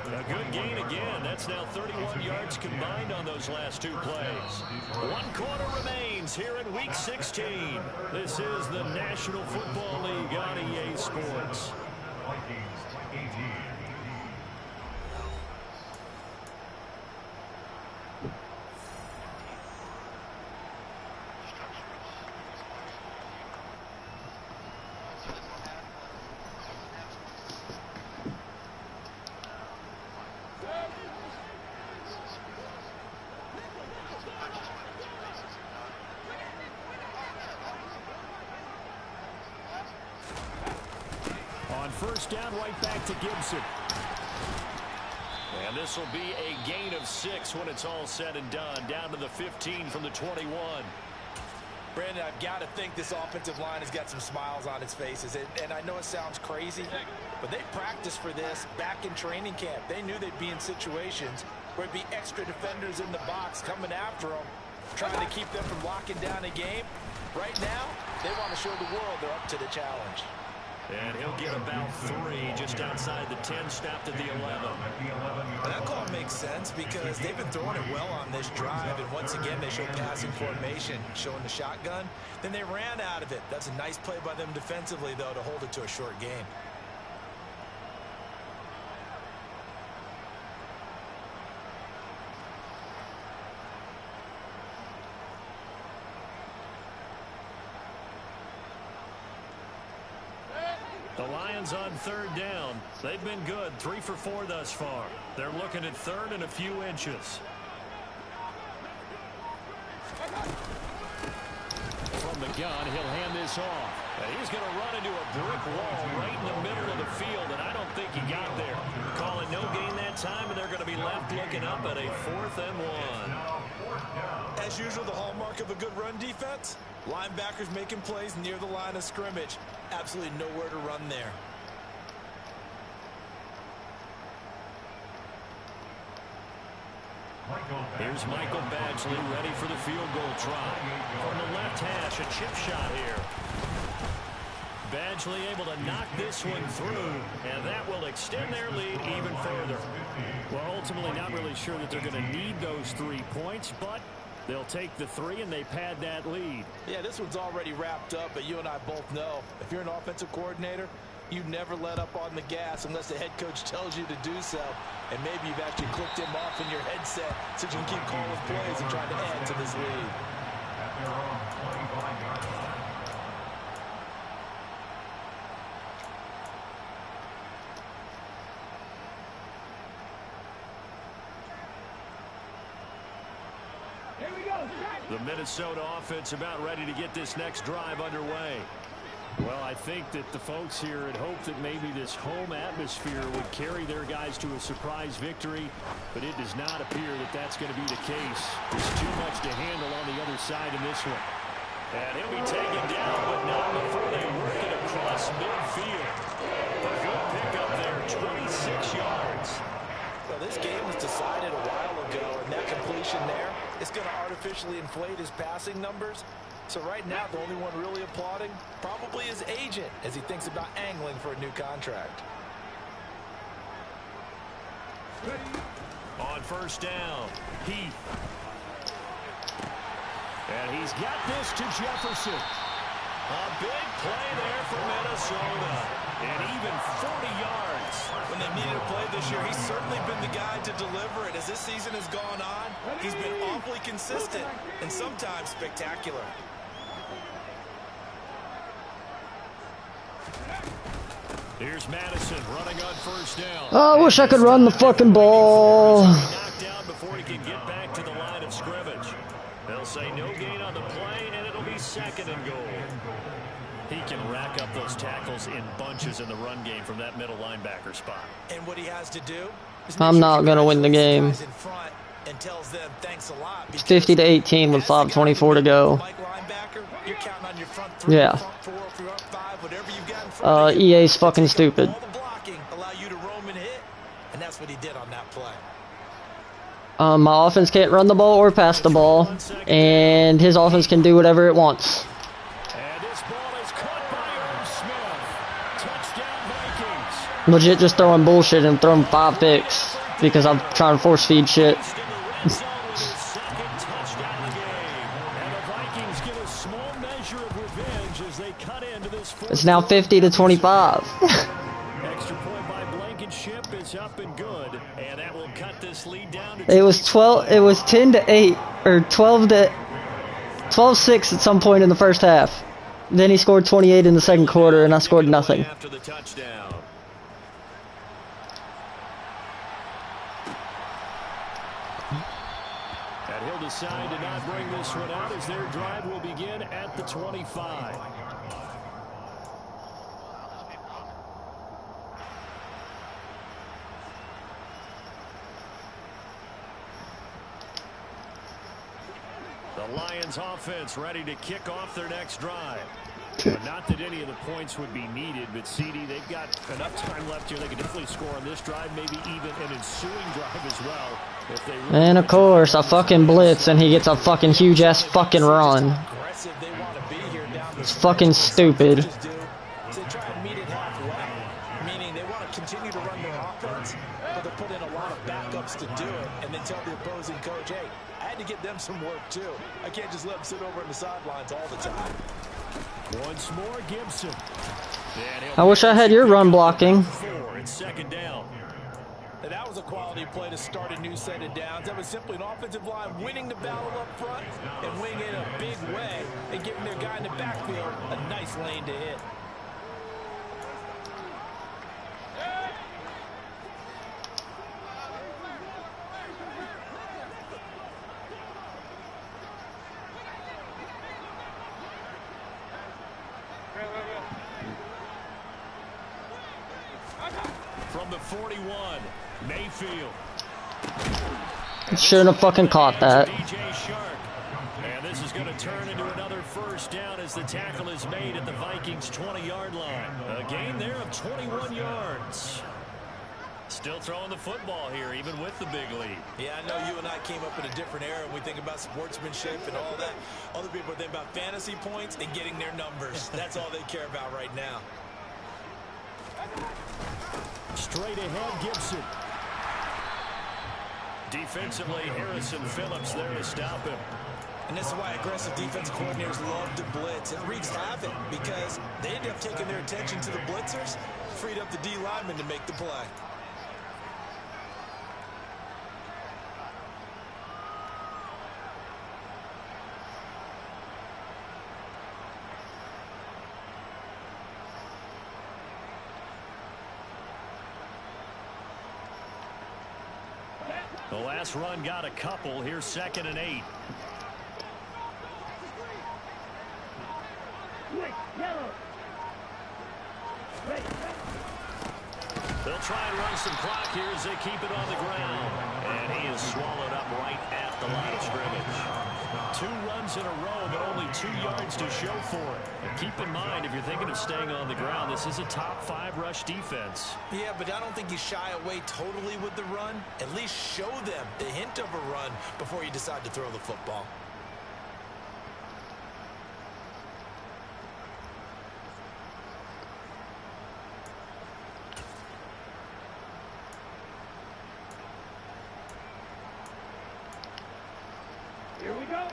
A good gain again. That's now 31 yards combined on those last 2 plays. 1 quarter remains here in Week 16. This is the National Football League on EA Sports. First down, right back to Gibson. And this will be a gain of 6 when it's all said and done. Down to the 15 from the 21. Brandon, I've got to think this offensive line has got some smiles on its faces. And I know it sounds crazy, but they practiced for this back in training camp. They knew they'd be in situations where it'd be extra defenders in the box coming after them, trying to keep them from locking down a game. Right now, they want to show the world they're up to the challenge. And he'll get about 3 just outside the 10, stopped at the 11. That call makes sense because they've been throwing it well on this drive, and once again they show passing formation, showing the shotgun. Then they ran out of it. That's a nice play by them defensively, though, to hold it to a short game. The Lions on 3rd down. They've been good, 3 for 4 thus far. They're looking at 3rd and a few inches. gun. He'll hand this off. And he's going to run into a brick wall right in the middle of the field, and I don't think he got there. Calling no gain that time, and they're going to be left looking up at a 4th and 1. As usual, the hallmark of a good run defense, linebackers making plays near the line of scrimmage. Absolutely nowhere to run there. Here's Michael Badgley ready for the field goal try. From the left hash, a chip shot here. Badgley able to knock this one through, and that will extend their lead even further. Well, ultimately not really sure that they're going to need those 3 points, but they'll take the 3 and they pad that lead. Yeah, this one's already wrapped up, but you and I both know if you're an offensive coordinator, you never let up on the gas unless the head coach tells you to do so. And maybe you've actually clicked him off in your headset so you can keep calling plays and trying to add to this lead. At their own 25-yard line. The Minnesota offense about ready to get this next drive underway. Well, I think that the folks here had hoped that maybe this home atmosphere would carry their guys to a surprise victory, but it does not appear that that's going to be the case. There's too much to handle on the other side in this one. And he'll be taken down, but not before they work it across midfield. A good pickup there, 26 yards. Well, this game was decided a while ago, and that completion there is going to artificially inflate his passing numbers. So right now, the only one really applauding probably his agent as he thinks about angling for a new contract. On first down, Heath. And he's got this to Jefferson. A big play there for Minnesota. And even 40 yards. When they needed a play this year, he's certainly been the guy to deliver it. As this season has gone on, he's been awfully consistent and sometimes spectacular. Here's Madison running on first down. Oh, I wish I could run the fucking ball. Knocked down before he can get back to the line of scrimmage. They'll say no gain on the play, and it'll be 2nd and goal. He can rack up those tackles in bunches in the run game from that middle linebacker spot. And what he has to do is I'm not going to win the game. and tells them thanks a lot. It's 50-18 with 5:24 to go. You're counting on your front 3, Yeah. front 4, front 5, whatever you've got in front of you. EA's fucking stupid. All the blocking, allow you to roam and hit, and that's what he did on that play. My offense can't run the ball or pass the ball, and his offense can do whatever it wants. And this ball is caught by Irv Smith. Touchdown Vikings. Legit just throwing bullshit and throwing 5 picks because I'm trying to force feed shit. It's now 50-25. Extra point by Blankenship is up and good, and that will cut this lead down to It was 10-8 or 12-6 at some point in the first half. Then he scored 28 in the second quarter, and I scored nothing. After the touchdown. And he'll decide to not bring this one out as their drive will begin at the 25. The Lions offense ready to kick off their next drive. Not that any of the points would be needed, but CD, they've got enough time left here. They can definitely score on this drive, maybe even an ensuing drive as well. If they really And of course, I fucking blitz, and he gets a fucking huge-ass fucking run. It's fucking stupid. So they try and meet it halfway, meaning they want to continue to run their offense, but they put in a lot of backups to do it, and then tell the opposing coach, hey, I had to get them some work too. I can't just let them sit over on the sidelines all the time. Once more, Gibson. I wish I had your run blocking. 4, it's 2nd down. And that was a quality play to start a new set of downs. That was simply an offensive line winning the battle up front and winning it in a big way and giving their guy in the backfield a nice lane to hit. from the 41, Mayfield. Shouldn't have fucking caught that. DJ Shark. And this is going to turn into another first down as the tackle is made at the Vikings' 20-yard line. A gain there of 21 yards. Still throwing the football here, even with the big lead. Yeah, I know you and I came up in a different era when we think about sportsmanship and all that. Other people think about fantasy points and getting their numbers. That's all they care about right now. Straight ahead, Gibson. Defensively, Harrison Phillips there to stop him. And this is why aggressive defensive coordinators love to blitz. It wreaks havoc because they end up taking their attention to the blitzers, freed up the D lineman to make the play. The last run got a couple. Here's 2nd and 8. They'll try and run some clock here as they keep it on the ground. And he is swallowed up right at the line of scrimmage. 2 runs in a row, but only 2 yards to show for it. And keep in mind, if you're thinking of staying on the ground, this is a top 5 rush defense. Yeah, but I don't think you shy away totally with the run. At least show them the hint of a run before you decide to throw the football.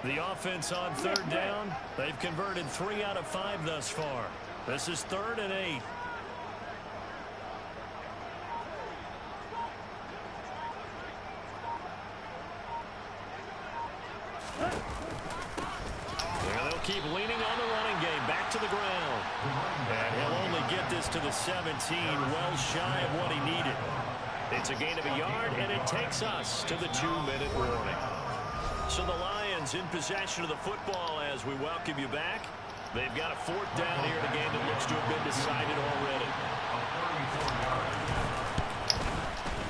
The offense on 3rd down. They've converted 3 out of 5 thus far. This is 3rd and 8. And they'll keep leaning on the running game. Back to the ground. And he'll only get this to the 17, well shy of what he needed. It's a gain of a yard, and it takes us to the 2-minute warning. So the Lions in possession of the football as we welcome you back. They've got a 4th down here in a game that looks to have been decided already.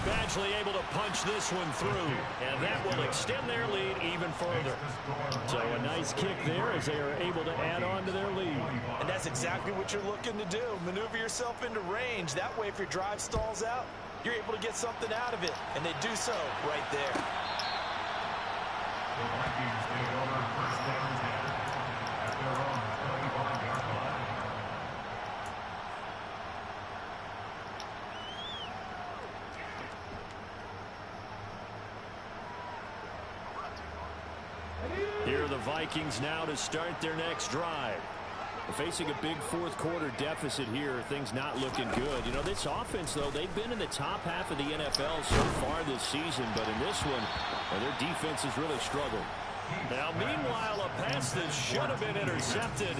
Badgley able to punch this one through, and that will extend their lead even further. So a nice kick there as they are able to add on to their lead. And that's exactly what you're looking to do. Maneuver yourself into range. That way, if your drive stalls out, you're able to get something out of it. And they do so right there. The Vikings take over 1st down 10 at their own 21-yard line. Here are the Vikings now to start their next drive. They're facing a big 4th quarter deficit here. Things not looking good. You know, this offense, though, they've been in the top half of the NFL so far this season. But in this one, their defense has really struggled. Now, meanwhile, a pass that should have been intercepted,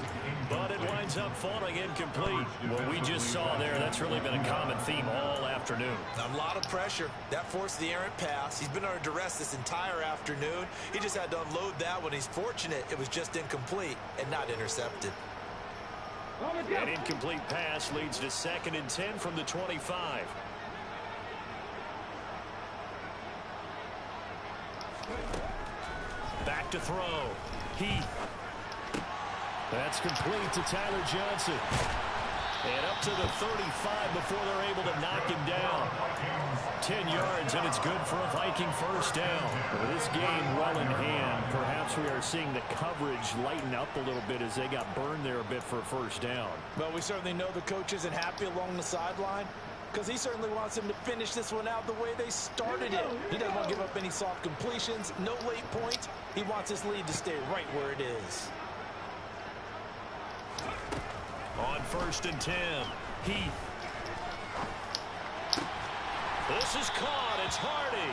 but it winds up falling incomplete. What we just saw there, that's really been a common theme all afternoon. A lot of pressure. That forced the errant pass. He's been under duress this entire afternoon. He just had to unload that one. He's fortunate it was just incomplete and not intercepted. An incomplete pass leads to 2nd and 10 from the 25. Back to throw. Heath. That's complete to Tyler Johnson. And up to the 35 before they're able to knock him down. 10 yards, and it's good for a Viking 1st down. With this game well in hand, perhaps we are seeing the coverage lighten up a little bit as they got burned there a bit for a 1st down. Well, we certainly know the coach isn't happy along the sideline because he certainly wants them to finish this one out the way they started it. He doesn't want to give up any soft completions, no late points. He wants his lead to stay right where it is. On 1st and 10, Heath. This is caught. It's Hardy.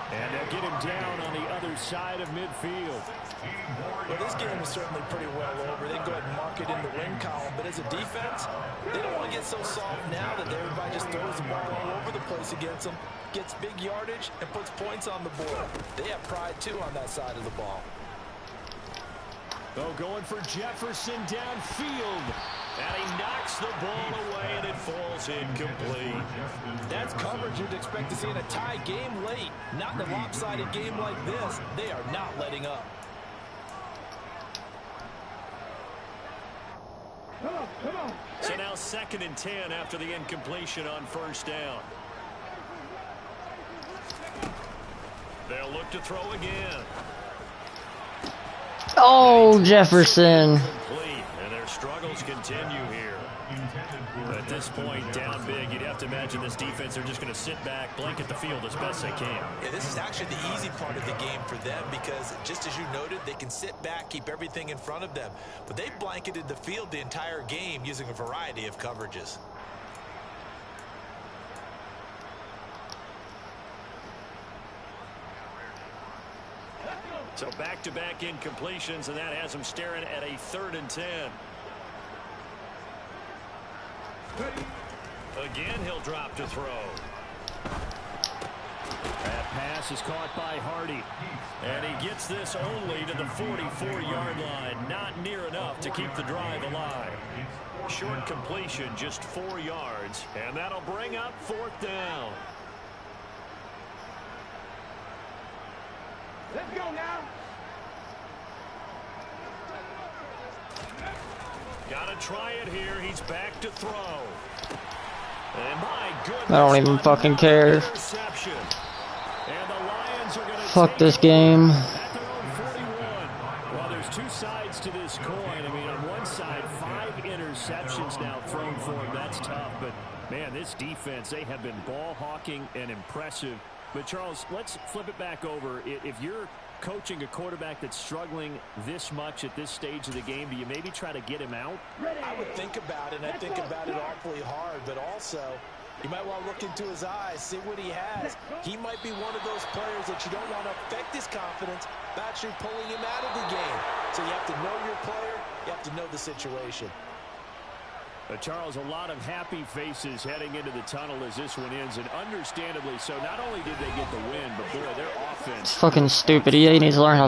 And they'll get him down on the other side of midfield. Well, this game is certainly pretty well over. They can go ahead and mark it in the win column. But as a defense, they don't want to get so soft now that everybody just throws the ball all over the place against them, gets big yardage, and puts points on the board. They have pride, too, on that side of the ball. Oh, going for Jefferson downfield. And he knocks the ball away, and it falls falls incomplete. That's coverage you'd expect to see in a tie game late. Not in a lopsided game like this. They are not letting up. So now 2nd and 10 after the incompletion on 1st down. They'll look to throw again. Oh, Jefferson. Complete, and their struggles continue here. At this point, down big, you'd have to imagine this defense are just going to sit back, blanket the field as best they can. Yeah, this is actually the easy part of the game for them because, just as you noted, they can sit back, keep everything in front of them. But they blanketed the field the entire game using a variety of coverages. So back-to-back incompletions, and that has them staring at a 3rd and 10. Again, he'll drop to throw. That pass is caught by Hardy. And he gets this only to the 44-yard line. Not near enough to keep the drive alive. Short completion, just 4 yards. And that'll bring up 4th down. Let's go now. Gotta try it here. He's back to throw. And my goodness, I don't even fucking care. Interception. And the Lions are gonna Fuck this game. at their own 41. Well, there's two sides to this coin. I mean, on one side, 5 interceptions now thrown for him. That's tough. But, man, this defense, they have been ball hawking and impressive. But, Charles, let's flip it back over. If you're coaching a quarterback that's struggling this much at this stage of the game, do you maybe try to get him out? I would think about it, and I think about it awfully hard, but also you might want to look into his eyes, see what he has. He might be one of those players that you don't want to affect his confidence by actually pulling him out of the game. So you have to know your player, you have to know the situation. Charles, a lot of happy faces heading into the tunnel as this one ends, and understandably so. Not only did they get the win, but boy, their offense. It's fucking stupid. EA needs to learn how